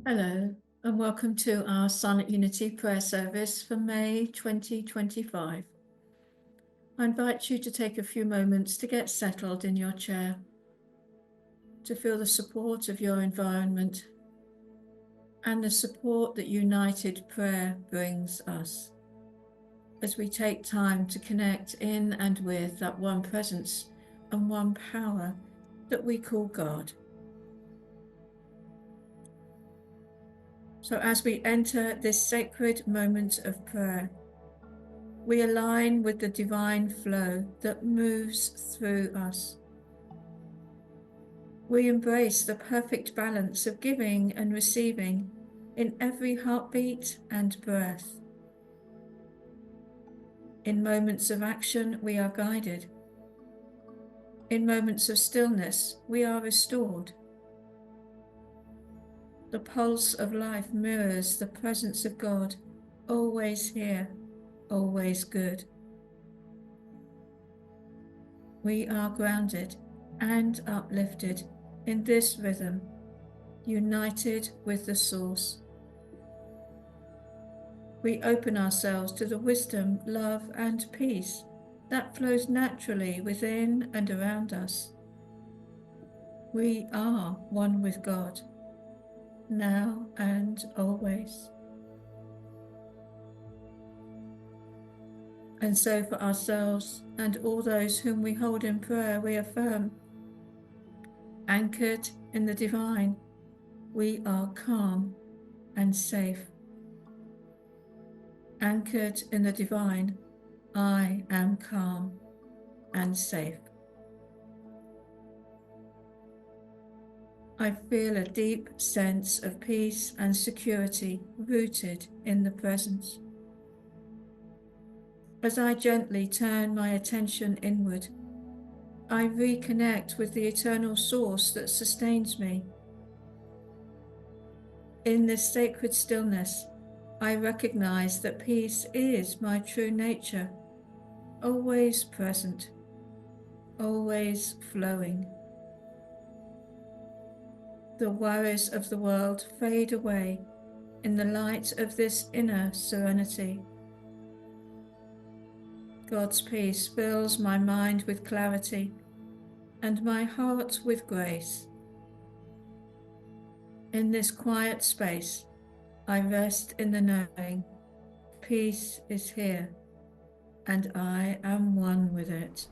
Hello, and welcome to our Silent Unity prayer service for May 2025. I invite you to take a few moments to get settled in your chair, to feel the support of your environment and the support that united prayer brings us, as we take time to connect in and with that one presence and one power that we call God. So as we enter this sacred moment of prayer, we align with the divine flow that moves through us. We embrace the perfect balance of giving and receiving in every heartbeat and breath. In moments of action, we are guided. In moments of stillness, we are restored. The pulse of life mirrors the presence of God, always here, always good. We are grounded and uplifted in this rhythm, united with the source. We open ourselves to the wisdom, love, and peace that flows naturally within and around us. We are one with God, now and always. And so for ourselves and all those whom we hold in prayer, we affirm, anchored in the divine, we are calm and safe. Anchored in the divine, I am calm and safe. I feel a deep sense of peace and security rooted in the presence. As I gently turn my attention inward, I reconnect with the eternal source that sustains me. In this sacred stillness, I recognize that peace is my true nature, always present, always flowing. The worries of the world fade away in the light of this inner serenity. God's peace fills my mind with clarity and my heart with grace. In this quiet space, I rest in the knowing peace is here and I am one with it.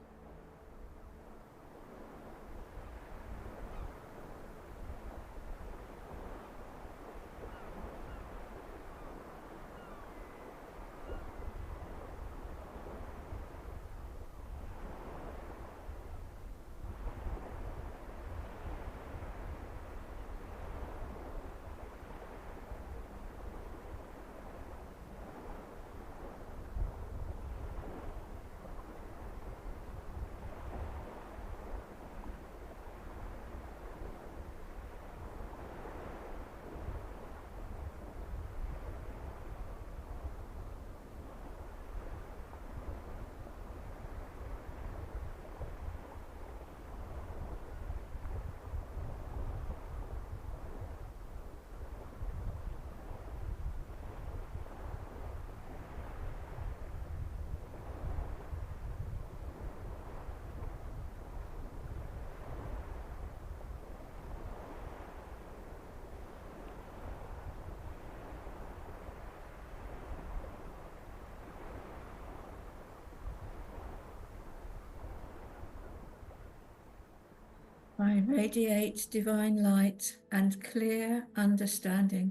I radiate divine light and clear understanding.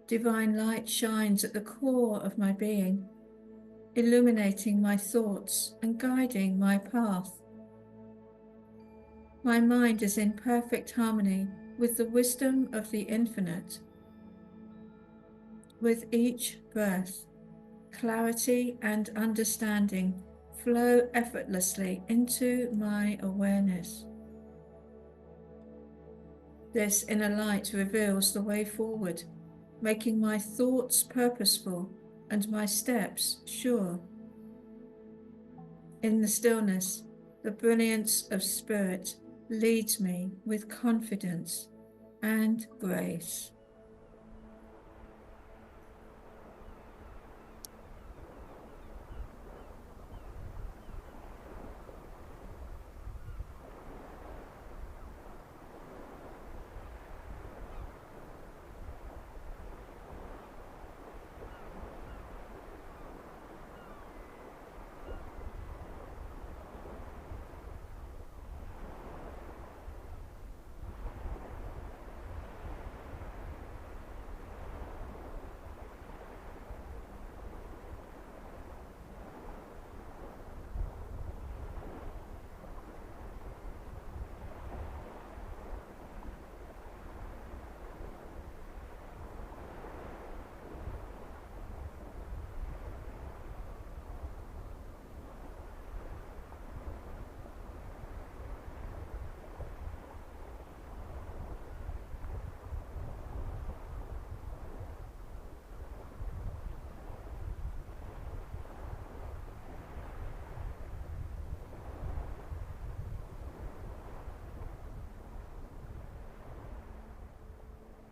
Divine light shines at the core of my being, illuminating my thoughts and guiding my path. My mind is in perfect harmony with the wisdom of the infinite. With each breath, clarity and understanding flow effortlessly into my awareness. This inner light reveals the way forward, making my thoughts purposeful and my steps sure. In the stillness, the brilliance of spirit leads me with confidence and grace.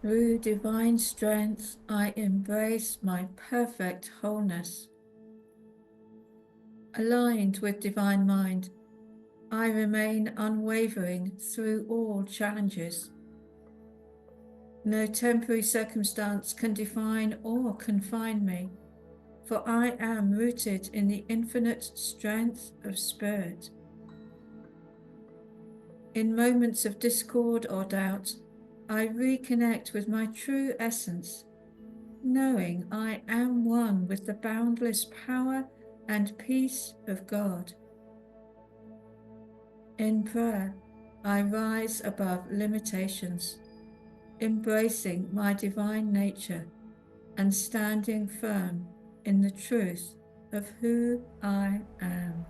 Through divine strength, I embrace my perfect wholeness. Aligned with divine mind, I remain unwavering through all challenges. No temporary circumstance can define or confine me, for I am rooted in the infinite strength of spirit. In moments of discord or doubt, I reconnect with my true essence, knowing I am one with the boundless power and peace of God. In prayer, I rise above limitations, embracing my divine nature and standing firm in the truth of who I am.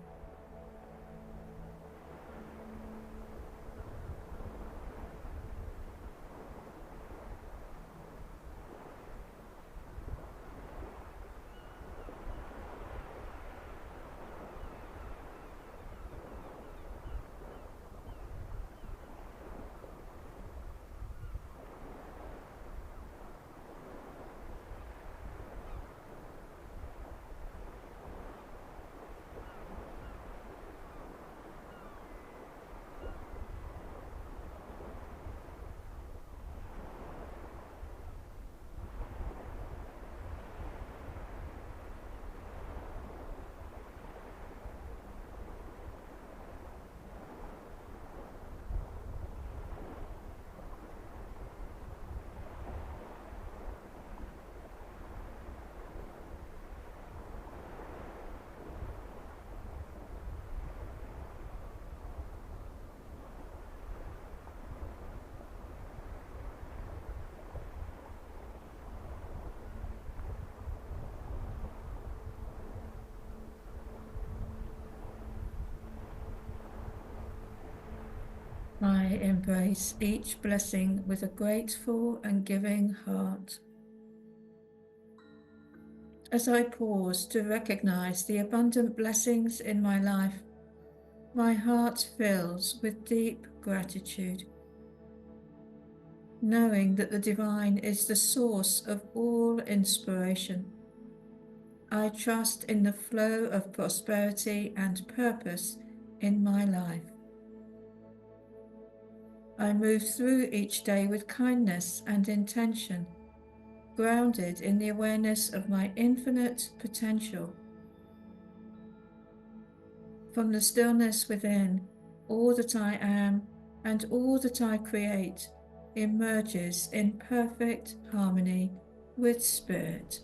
I embrace each blessing with a grateful and giving heart. As I pause to recognize the abundant blessings in my life, my heart fills with deep gratitude, knowing that the divine is the source of all inspiration. I trust in the flow of prosperity and purpose in my life. I move through each day with kindness and intention, grounded in the awareness of my infinite potential. From the stillness within, all that I am and all that I create emerges in perfect harmony with Spirit.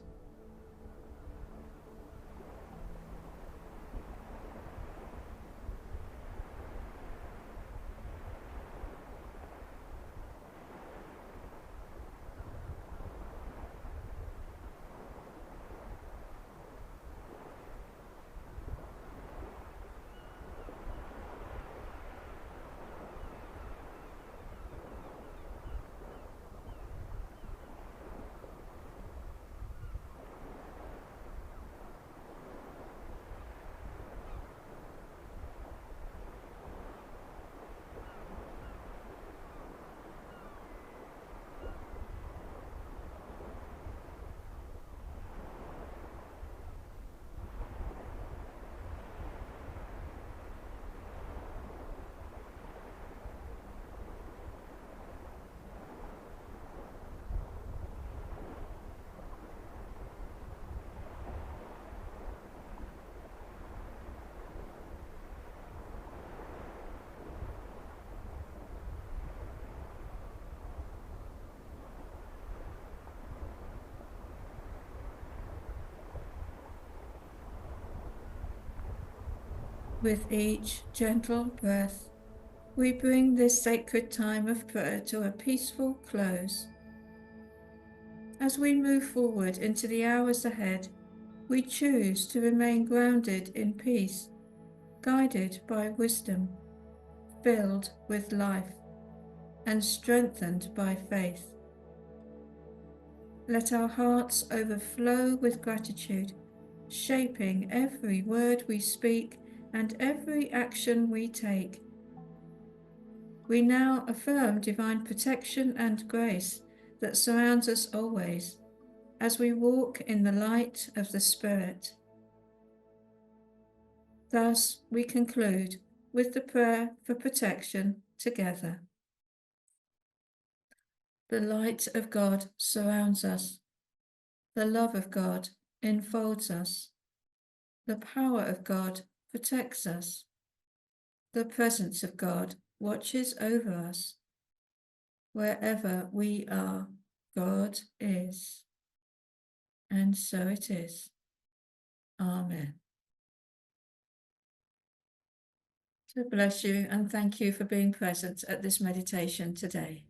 With each gentle breath, we bring this sacred time of prayer to a peaceful close. As we move forward into the hours ahead, we choose to remain grounded in peace, guided by wisdom, filled with life, and strengthened by faith. Let our hearts overflow with gratitude, shaping every word we speak and every action we take. We now affirm divine protection and grace that surrounds us always, as we walk in the light of the Spirit. Thus, we conclude with the prayer for protection together. The light of God surrounds us. The love of God enfolds us. The power of God protects us. The presence of God watches over us. Wherever we are, God is. And so it is. Amen. So bless you and thank you for being present at this meditation today.